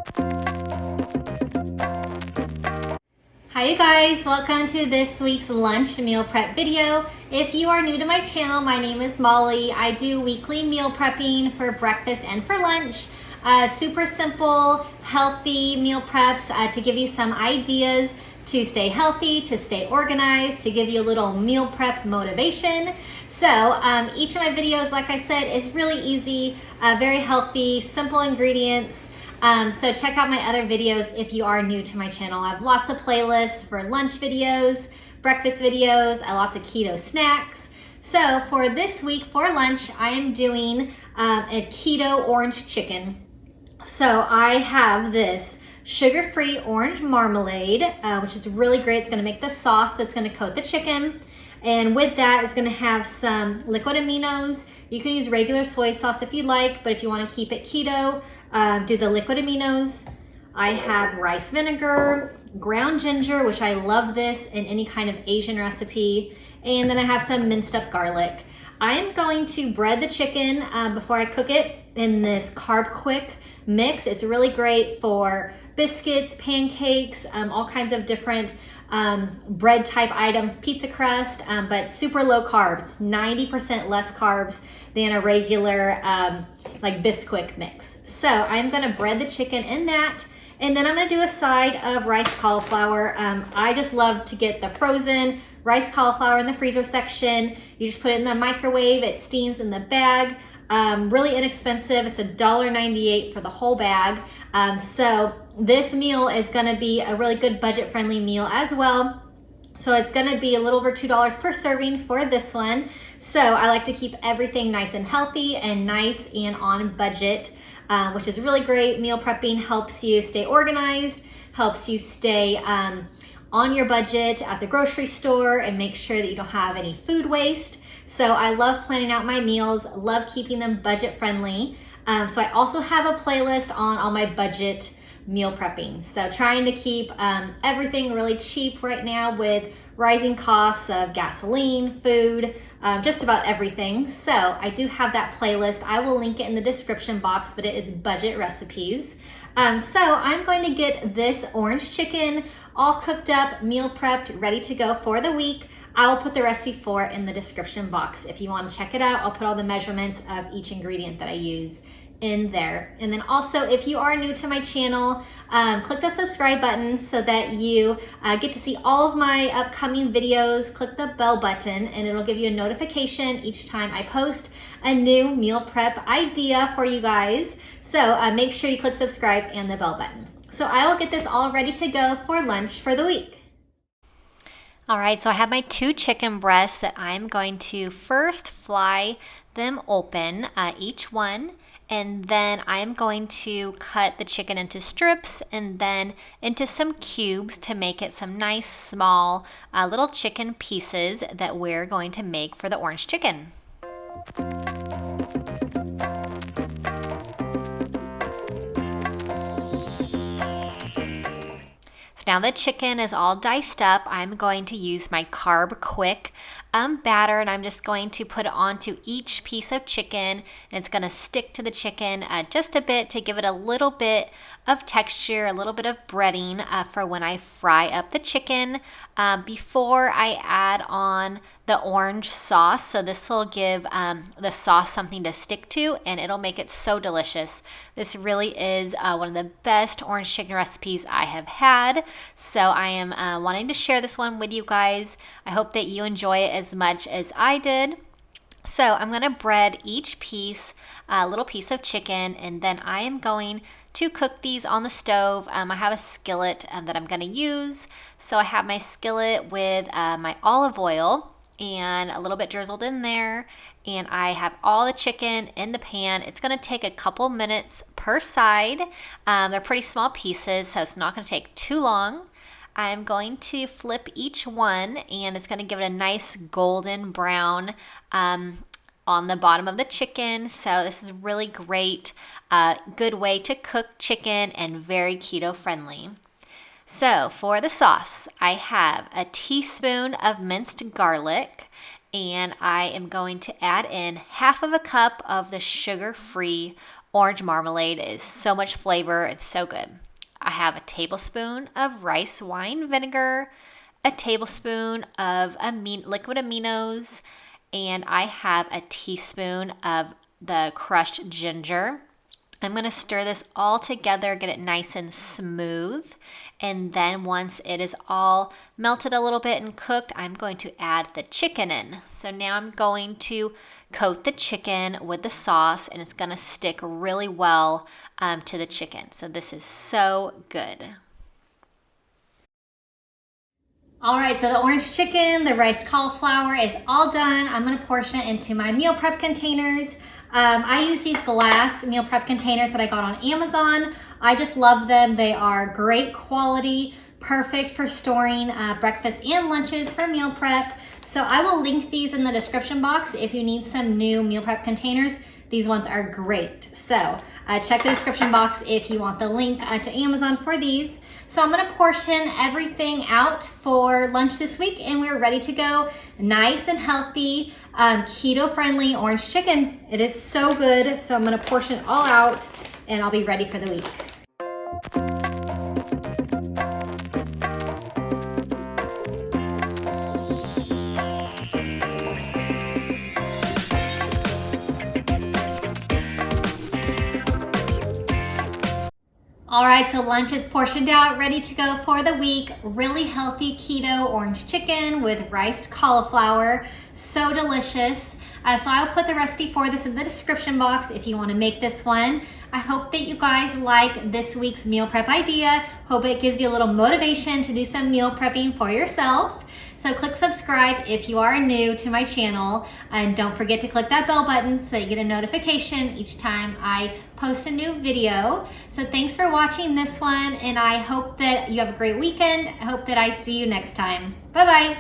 Hi you guys, welcome to this week's lunch meal prep video. If you are new to my channel, my name is Molly. I do weekly meal prepping for breakfast and for lunch. Super simple, healthy meal preps to give you some ideas to stay healthy, to stay organized, to give you a little meal prep motivation. So each of my videos, like I said, is really easy, very healthy, simple ingredients. So check out my other videos if you are new to my channel. I have lots of playlists for lunch videos, breakfast videos, lots of keto snacks. So for this week for lunch, I am doing a keto orange chicken. So I have this sugar-free orange marmalade, which is really great. It's gonna make the sauce that's gonna coat the chicken. And with that, it's gonna have some liquid aminos. You can use regular soy sauce if you like, but if you wanna keep it keto, do the liquid aminos. I have rice vinegar, ground ginger, which I love this in any kind of Asian recipe. And then I have some minced up garlic. I am going to bread the chicken before I cook it in this Carb Quick mix. It's really great for biscuits, pancakes, all kinds of different bread type items, pizza crust, but super low carb. It's 90% less carbs than a regular like Bisquick mix. So I'm gonna bread the chicken in that, and then I'm gonna do a side of riced cauliflower. I just love to get the frozen riced cauliflower in the freezer section. You just put it in the microwave, it steams in the bag. Really inexpensive, it's $1.98 for the whole bag. So this meal is gonna be a really good budget-friendly meal as well. So it's gonna be a little over $2 per serving for this one. So I like to keep everything nice and healthy and nice and on budget. Which is really great. Meal prepping helps you stay organized, helps you stay on your budget at the grocery store and make sure that you don't have any food waste. So I love planning out my meals, love keeping them budget friendly. So I also have a playlist on all my budget meal prepping. So trying to keep everything really cheap right now with rising costs of gasoline, food, just about everything. So I do have that playlist. I will link it in the description box, but it is budget recipes. So I'm going to get this orange chicken all cooked up, meal prepped, ready to go for the week. I will put the recipe for it in the description box. If you want to check it out, I'll put all the measurements of each ingredient that I use in there. And then also, if you are new to my channel, click the subscribe button so that you get to see all of my upcoming videos. Click the bell button and it'll give you a notification each time I post a new meal prep idea for you guys. So make sure you click subscribe and the bell button. So I will get this all ready to go for lunch for the week. All right, so I have my 2 chicken breasts that I'm going to first fly them open, each one. And then I'm going to cut the chicken into strips and then into some cubes to make it some nice small little chicken pieces that we're going to make for the orange chicken. So now the chicken is all diced up, I'm going to use my Carb Quick batter, and I'm just going to put it onto each piece of chicken, and it's going to stick to the chicken just a bit to give it a little bit of texture, a little bit of breading for when I fry up the chicken before I add on the orange sauce. So this will give the sauce something to stick to, and it'll make it so delicious. This really is one of the best orange chicken recipes I have had. So I am wanting to share this one with you guys. I hope that you enjoy it as much as I did. So I'm going to bread each piece, a little piece of chicken, and then I am going to cook these on the stove. I have a skillet that I'm going to use. So I have my skillet with my olive oil and a little bit drizzled in there, and I have all the chicken in the pan. It's going to take a couple minutes per side. They're pretty small pieces, so it's not going to take too long. I'm going to flip each one, and it's going to give it a nice golden brown on the bottom of the chicken. So this is really great, good way to cook chicken and very keto friendly. So for the sauce, I have a teaspoon of minced garlic, and I am going to add in half of a cup of the sugar-free orange marmalade is so much flavor. It's so good. I have a tablespoon of rice wine vinegar, a tablespoon of liquid aminos, and I have a teaspoon of the crushed ginger. I'm going to stir this all together, get it nice and smooth. And then once it is all melted a little bit and cooked, I'm going to add the chicken in. So now I'm going to coat the chicken with the sauce, and it's going to stick really well to the chicken. So this is so good. All right, so the orange chicken, the riced cauliflower is all done. I'm gonna portion it into my meal prep containers. I use these glass meal prep containers that I got on Amazon. I just love them. They are great quality, perfect for storing breakfast and lunches for meal prep. So I will link these in the description box if you need some new meal prep containers. These ones are great. So check the description box if you want the link to Amazon for these. So I'm gonna portion everything out for lunch this week, and we're ready to go. Nice and healthy, keto-friendly orange chicken. It is so good. So I'm gonna portion it all out, and I'll be ready for the week. All right, so lunch is portioned out, ready to go for the week. Really healthy keto orange chicken with riced cauliflower. So delicious. So I'll put the recipe for this in the description box if you want to make this one. I hope that you guys like this week's meal prep idea. Hope it gives you a little motivation to do some meal prepping for yourself. So click subscribe if you are new to my channel, and don't forget to click that bell button so you get a notification each time I post a new video. So thanks for watching this one, and I hope that you have a great weekend. I hope that I see you next time. Bye-bye.